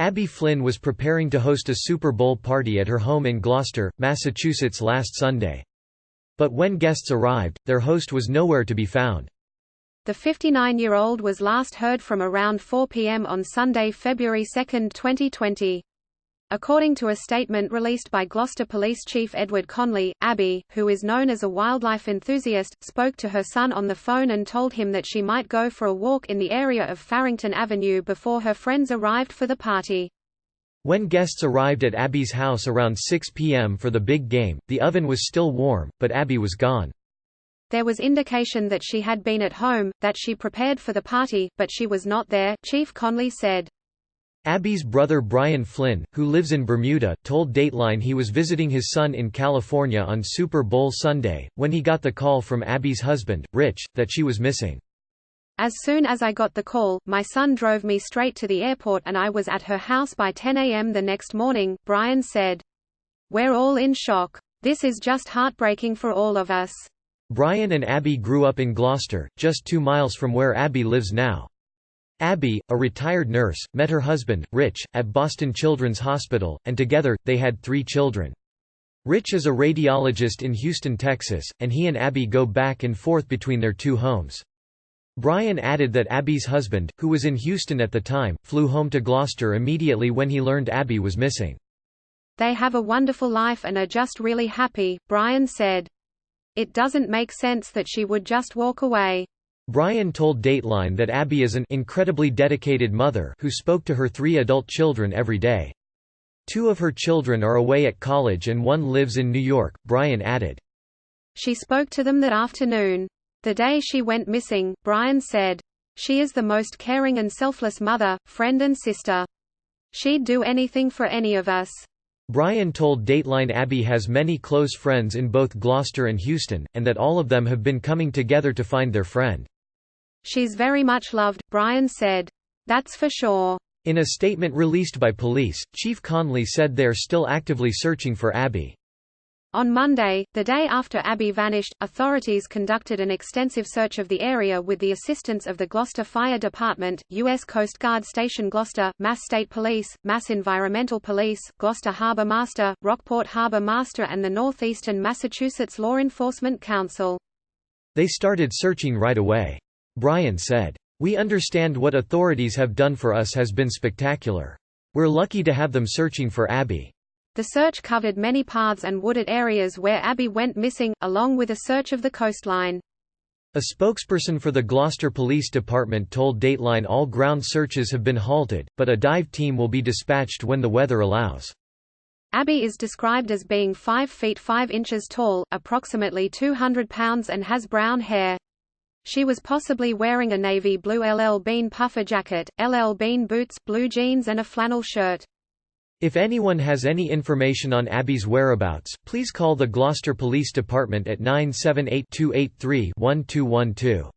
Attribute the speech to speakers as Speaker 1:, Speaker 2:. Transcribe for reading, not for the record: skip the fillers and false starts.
Speaker 1: Abbie Flynn was preparing to host a Super Bowl party at her home in Gloucester, Massachusetts last Sunday. But when guests arrived, their host was nowhere to be found.
Speaker 2: The 59-year-old was last heard from around 4 p.m. on Sunday, February 2, 2020. According to a statement released by Gloucester Police Chief Edward Conley, Abbie, who is known as a wildlife enthusiast, spoke to her son on the phone and told him that she might go for a walk in the area of Farrington Avenue before her friends arrived for the party.
Speaker 1: When guests arrived at Abbie's house around 6 p.m. for the big game, the oven was still warm, but Abbie was gone.
Speaker 2: There was indication that she had been at home, that she prepared for the party, but she was not there, Chief Conley said.
Speaker 1: Abbie's brother Brian Flynn, who lives in Bermuda, told Dateline he was visiting his son in California on Super Bowl Sunday, when he got the call from Abbie's husband, Rich, that she was missing.
Speaker 2: As soon as I got the call, my son drove me straight to the airport and I was at her house by 10 a.m. the next morning, Brian said. We're all in shock. This is just heartbreaking for all of us.
Speaker 1: Brian and Abbie grew up in Gloucester, just 2 miles from where Abbie lives now. Abbie, a retired nurse, met her husband, Rich, at Boston Children's Hospital, and together, they had 3 children. Rich is a radiologist in Houston, Texas, and he and Abbie go back and forth between their 2 homes. Brian added that Abbie's husband, who was in Houston at the time, flew home to Gloucester immediately when he learned Abbie was missing.
Speaker 2: They have a wonderful life and are just really happy, Brian said. It doesn't make sense that she would just walk away.
Speaker 1: Brian told Dateline that Abbie is an incredibly dedicated mother who spoke to her 3 adult children every day. 2 of her children are away at college and 1 lives in New York, Brian added.
Speaker 2: She spoke to them that afternoon. The day she went missing, Brian said. She is the most caring and selfless mother, friend and sister. She'd do anything for any of us.
Speaker 1: Brian told Dateline Abbie has many close friends in both Gloucester and Houston, and that all of them have been coming together to find their friend.
Speaker 2: She's very much loved, Brian said. That's for sure.
Speaker 1: In a statement released by police, Chief Conley said they're still actively searching for Abbie.
Speaker 2: On Monday, the day after Abbie vanished, authorities conducted an extensive search of the area with the assistance of the Gloucester Fire Department, U.S. Coast Guard Station Gloucester, Mass State Police, Mass Environmental Police, Gloucester Harbour Master, Rockport Harbour Master and the Northeastern Massachusetts Law Enforcement Council.
Speaker 1: They started searching right away. Brian said, "We understand what authorities have done for us has been spectacular. We're lucky to have them searching for Abbie."
Speaker 2: The search covered many paths and wooded areas where Abbie went missing, along with a search of the coastline.
Speaker 1: A spokesperson for the Gloucester Police Department told Dateline all ground searches have been halted, but a dive team will be dispatched when the weather allows.
Speaker 2: Abbie is described as being 5 feet 5 inches tall, approximately 200 pounds and has brown hair. She was possibly wearing a navy blue LL Bean puffer jacket, LL Bean boots, blue jeans and a flannel shirt.
Speaker 1: If anyone has any information on Abbie's whereabouts, please call the Gloucester Police Department at 978-283-1212.